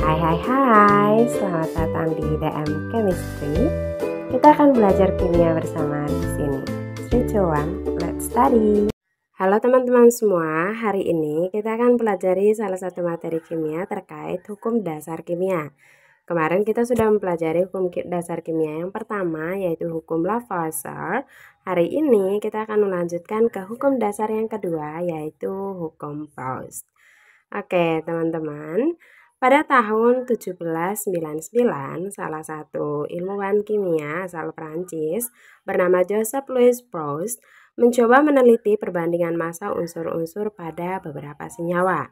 Hai, selamat datang di DM Chemistry. Kita akan belajar kimia bersama di sini. 3, 2, 1, let's study. Halo teman-teman semua, hari ini kita akan pelajari salah satu materi kimia terkait hukum dasar kimia. Kemarin kita sudah mempelajari hukum dasar kimia yang pertama, yaitu hukum Lavoisier. Hari ini kita akan melanjutkan ke hukum dasar yang kedua, yaitu hukum Proust. Oke teman-teman, pada tahun 1799, salah satu ilmuwan kimia asal Prancis bernama Joseph Louis Proust mencoba meneliti perbandingan massa unsur-unsur pada beberapa senyawa.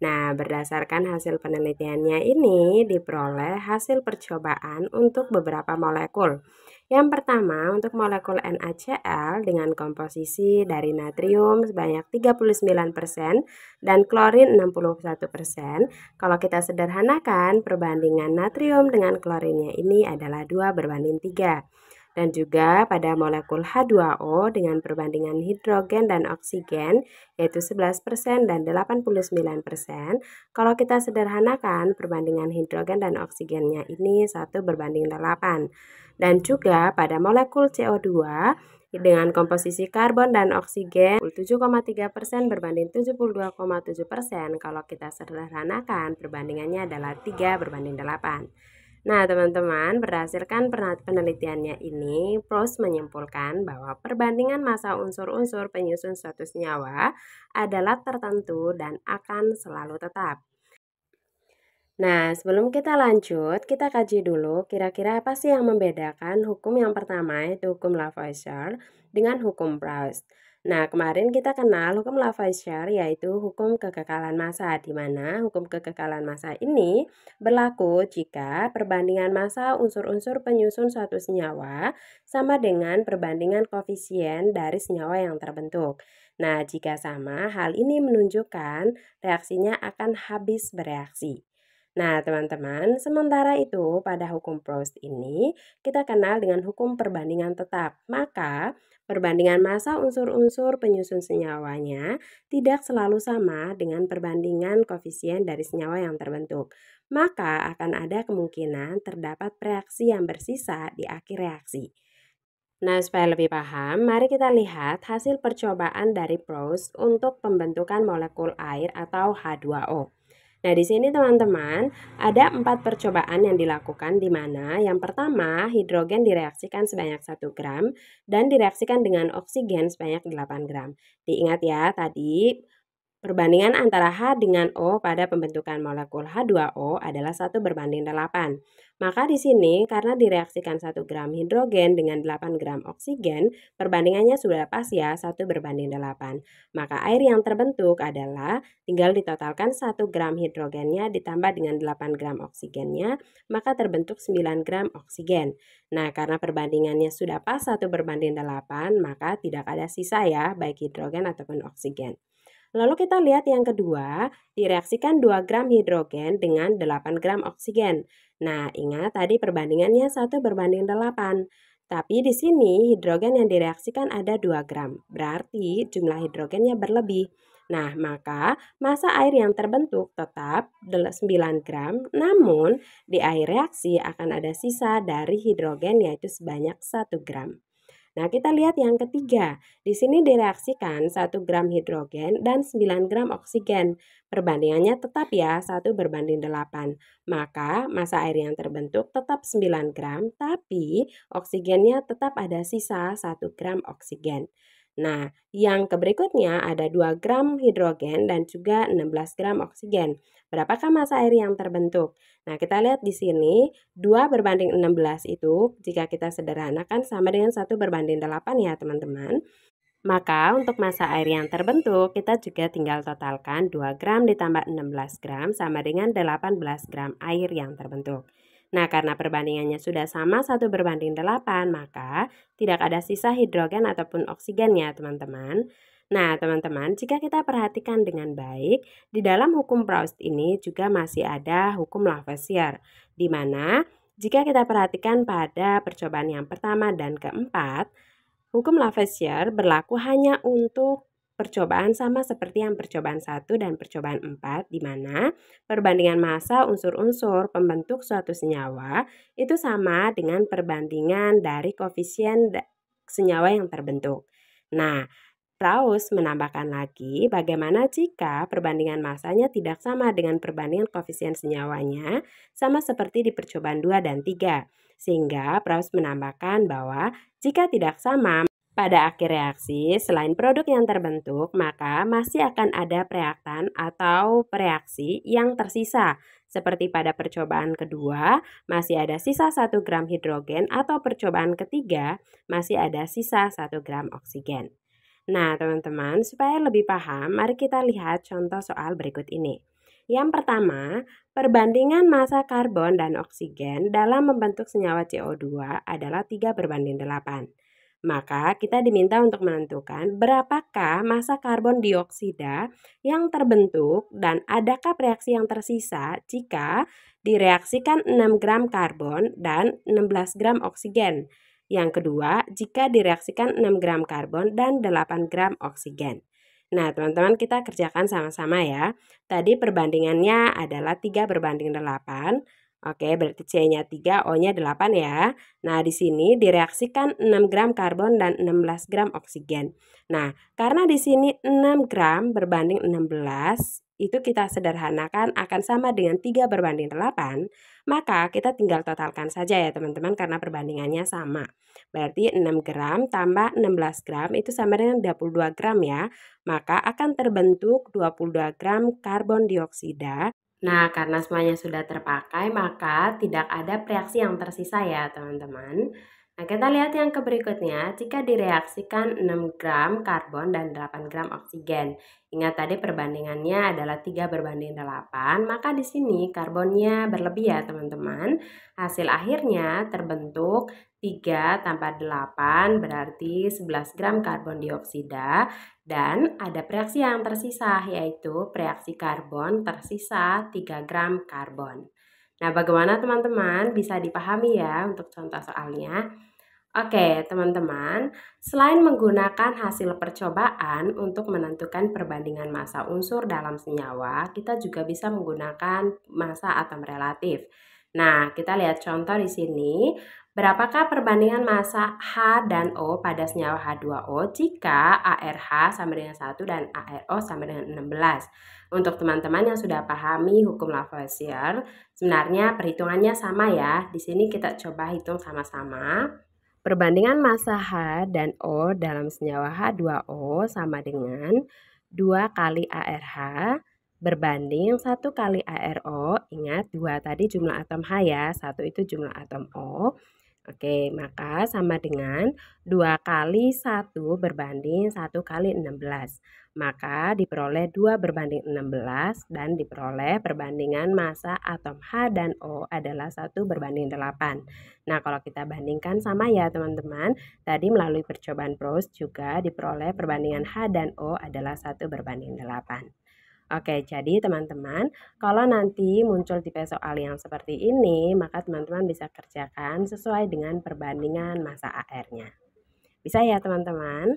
Nah, berdasarkan hasil penelitiannya ini diperoleh hasil percobaan untuk beberapa molekul. Yang pertama untuk molekul NaCl dengan komposisi dari natrium sebanyak 39% dan klorin 61%. Kalau kita sederhanakan, perbandingan natrium dengan klorinnya ini adalah 2:3. Dan juga pada molekul H2O dengan perbandingan hidrogen dan oksigen yaitu 11% dan 89%. Kalau kita sederhanakan, perbandingan hidrogen dan oksigennya ini 1:8. Dan juga pada molekul CO2 dengan komposisi karbon dan oksigen 7,3% berbanding 72,7%. Kalau kita sederhanakan, perbandingannya adalah 3:8. Nah, teman-teman, berdasarkan penelitiannya ini, Proust menyimpulkan bahwa perbandingan massa unsur-unsur penyusun suatu senyawa adalah tertentu dan akan selalu tetap. Nah, sebelum kita lanjut, kita kaji dulu kira-kira apa sih yang membedakan hukum yang pertama, yaitu hukum Lavoisier, dengan hukum Proust. Nah, kemarin kita kenal hukum Lavoisier yaitu hukum kekekalan massa, di mana hukum kekekalan massa ini berlaku jika perbandingan massa unsur-unsur penyusun suatu senyawa sama dengan perbandingan koefisien dari senyawa yang terbentuk. Nah, jika sama, hal ini menunjukkan reaksinya akan habis bereaksi. Nah, teman-teman, sementara itu pada hukum Proust ini kita kenal dengan hukum perbandingan tetap. Maka, perbandingan massa unsur-unsur penyusun senyawanya tidak selalu sama dengan perbandingan koefisien dari senyawa yang terbentuk. Maka akan ada kemungkinan terdapat reaksi yang bersisa di akhir reaksi. Nah, supaya lebih paham, mari kita lihat hasil percobaan dari Proust untuk pembentukan molekul air atau H2O. Nah, di sini teman-teman, ada 4 percobaan yang dilakukan di mana yang pertama, hidrogen direaksikan sebanyak 1 gram dan direaksikan dengan oksigen sebanyak 8 gram. Diingat ya, tadi perbandingan antara H dengan O pada pembentukan molekul H2O adalah 1:8. Maka di sini karena direaksikan 1 gram hidrogen dengan 8 gram oksigen, perbandingannya sudah pas ya 1:8. Maka air yang terbentuk adalah tinggal ditotalkan 1 gram hidrogennya ditambah dengan 8 gram oksigennya, maka terbentuk 9 gram oksigen. Nah, karena perbandingannya sudah pas 1:8, maka tidak ada sisa ya, baik hidrogen ataupun oksigen. Lalu kita lihat yang kedua, direaksikan 2 gram hidrogen dengan 8 gram oksigen. Nah, ingat tadi perbandingannya 1:8. Tapi di sini hidrogen yang direaksikan ada 2 gram, berarti jumlah hidrogennya berlebih. Nah, maka massa air yang terbentuk tetap 9 gram, namun di akhir reaksi akan ada sisa dari hidrogen yaitu sebanyak 1 gram. Nah, kita lihat yang ketiga. Di sini direaksikan 1 gram hidrogen dan 9 gram oksigen. Perbandingannya tetap ya 1:8. Maka massa air yang terbentuk tetap 9 gram, tapi oksigennya tetap ada sisa 1 gram oksigen. Nah, yang berikutnya ada 2 gram hidrogen dan juga 16 gram oksigen. Berapakah massa air yang terbentuk? Nah, kita lihat di sini 2:16 itu jika kita sederhanakan sama dengan 1:8 ya teman-teman. Maka untuk massa air yang terbentuk kita juga tinggal totalkan 2 gram ditambah 16 gram sama dengan 18 gram air yang terbentuk. Nah, karena perbandingannya sudah sama 1:8, maka tidak ada sisa hidrogen ataupun oksigen ya teman-teman. Nah, teman-teman, jika kita perhatikan dengan baik, di dalam hukum Proust ini juga masih ada hukum Lavoisier, di mana jika kita perhatikan pada percobaan yang pertama dan keempat, hukum Lavoisier berlaku hanya untuk percobaan sama seperti yang percobaan 1 dan percobaan 4, di mana perbandingan massa unsur-unsur pembentuk suatu senyawa itu sama dengan perbandingan dari koefisien senyawa yang terbentuk. Nah, Strauss menambahkan lagi bagaimana jika perbandingan massanya tidak sama dengan perbandingan koefisien senyawanya, sama seperti di percobaan 2 dan 3. Sehingga Strauss menambahkan bahwa jika tidak sama pada akhir reaksi, selain produk yang terbentuk, maka masih akan ada reaktan atau reaksi yang tersisa. Seperti pada percobaan kedua, masih ada sisa 1 gram hidrogen, atau percobaan ketiga, masih ada sisa 1 gram oksigen. Nah, teman-teman, supaya lebih paham, mari kita lihat contoh soal berikut ini. Yang pertama, perbandingan massa karbon dan oksigen dalam membentuk senyawa CO2 adalah 3:8. Maka kita diminta untuk menentukan berapakah massa karbon dioksida yang terbentuk dan adakah reaksi yang tersisa jika direaksikan 6 gram karbon dan 16 gram oksigen. Yang kedua, jika direaksikan 6 gram karbon dan 8 gram oksigen. Nah, teman-teman, kita kerjakan sama-sama ya. Tadi perbandingannya adalah 3:8. Oke, berarti C-nya 3, O-nya 8 ya. Nah, di sini direaksikan 6 gram karbon dan 16 gram oksigen. Nah, karena di sini 6 gram berbanding 16, itu kita sederhanakan akan sama dengan 3:8, maka kita tinggal totalkan saja ya teman-teman karena perbandingannya sama. Berarti 6 gram tambah 16 gram itu sama dengan 22 gram ya. Maka akan terbentuk 22 gram karbon dioksida. Nah, karena semuanya sudah terpakai, maka tidak ada reaksi yang tersisa ya teman-teman. Nah, kita lihat yang berikutnya, jika direaksikan 6 gram karbon dan 8 gram oksigen. Ingat tadi perbandingannya adalah 3:8, maka di sini karbonnya berlebih ya teman-teman. Hasil akhirnya terbentuk 3 tambah 8 berarti 11 gram karbon dioksida. Dan ada reaksi yang tersisa, yaitu reaksi karbon tersisa 3 gram karbon. Nah, bagaimana teman-teman? Bisa dipahami ya untuk contoh soalnya? Oke, teman-teman, selain menggunakan hasil percobaan untuk menentukan perbandingan massa unsur dalam senyawa, kita juga bisa menggunakan massa atom relatif. Nah, kita lihat contoh di sini. Berapakah perbandingan massa H dan O pada senyawa H2O jika ARH sama dengan 1 dan ARO sama dengan 16? Untuk teman-teman yang sudah pahami hukum Lavoisier, sebenarnya perhitungannya sama ya. Di sini kita coba hitung sama-sama. Perbandingan massa H dan O dalam senyawa H2O sama dengan 2 kali ARH berbanding 1 kali ARO. Ingat 2 tadi jumlah atom H ya, 1 itu jumlah atom O. Oke, maka sama dengan 2 kali 1 berbanding 1 kali 16. Maka diperoleh 2 berbanding 16 dan diperoleh perbandingan massa atom H dan O adalah 1 berbanding 8. Nah, kalau kita bandingkan sama ya teman-teman, tadi melalui percobaan Proust juga diperoleh perbandingan H dan O adalah 1 berbanding 8. Oke, jadi teman-teman, kalau nanti muncul tipe soal yang seperti ini, maka teman-teman bisa kerjakan sesuai dengan perbandingan massa AR-nya. Bisa ya teman-teman?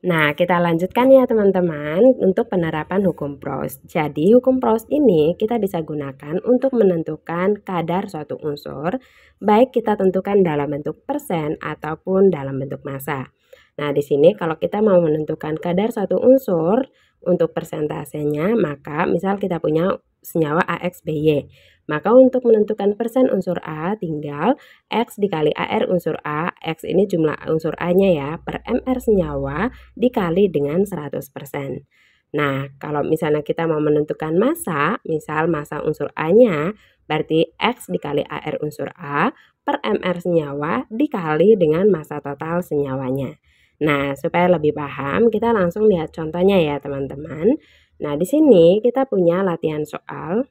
Nah, kita lanjutkan ya teman-teman untuk penerapan hukum Proust. Jadi, hukum Proust ini kita bisa gunakan untuk menentukan kadar suatu unsur, baik kita tentukan dalam bentuk persen ataupun dalam bentuk massa. Nah, di sini kalau kita mau menentukan kadar suatu unsur untuk persentasenya, maka misal kita punya senyawa AXBY. Maka untuk menentukan persen unsur A tinggal X dikali AR unsur A, X ini jumlah unsur A-nya ya, per MR senyawa dikali dengan 100%. Nah, kalau misalnya kita mau menentukan massa, misal massa unsur A-nya, berarti X dikali AR unsur A per MR senyawa dikali dengan massa total senyawanya. Nah, supaya lebih paham, kita langsung lihat contohnya ya teman-teman. Nah, di sini kita punya latihan soal.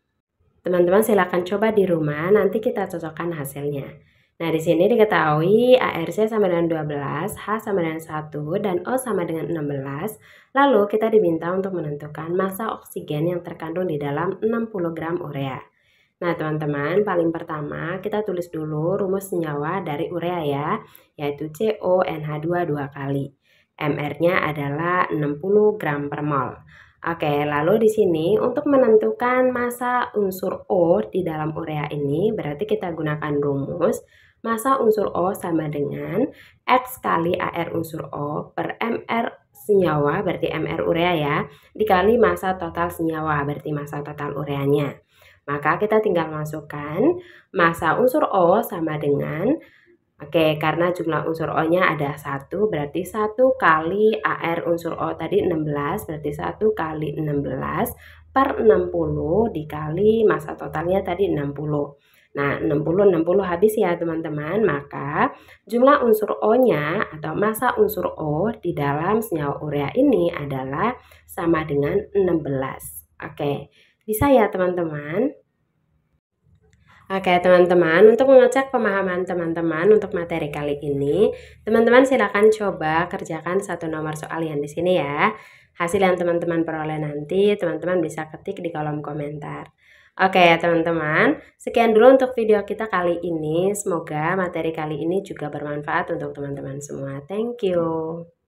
Teman-teman silakan coba di rumah, nanti kita cocokkan hasilnya. Nah, di sini diketahui ARC sama dengan 12, H sama dengan 1, dan O sama dengan 16. Lalu kita diminta untuk menentukan massa oksigen yang terkandung di dalam 60 gram urea. Nah, teman-teman, paling pertama kita tulis dulu rumus senyawa dari urea ya, yaitu CONH2 2 kali. MR-nya adalah 60 gram per mol. Oke, lalu di sini untuk menentukan massa unsur O di dalam urea ini, berarti kita gunakan rumus massa unsur O sama dengan X kali AR unsur O per MR senyawa, berarti MR urea ya, dikali massa total senyawa, berarti massa total ureanya. Maka kita tinggal masukkan massa unsur O sama dengan, oke, karena jumlah unsur O-nya ada 1, berarti 1 kali AR unsur O tadi 16, berarti 1 kali 16 per 60 dikali massa totalnya tadi 60. Nah, 60 habis ya teman-teman, maka jumlah unsur O-nya atau massa unsur O di dalam senyawa urea ini adalah sama dengan 16. Oke, bisa ya teman-teman? Oke teman-teman, untuk mengecek pemahaman teman-teman untuk materi kali ini, teman-teman silakan coba kerjakan satu nomor soal yang di sini ya. Hasil yang teman-teman peroleh nanti, teman-teman bisa ketik di kolom komentar. Oke ya teman-teman, sekian dulu untuk video kita kali ini. Semoga materi kali ini juga bermanfaat untuk teman-teman semua. Thank you.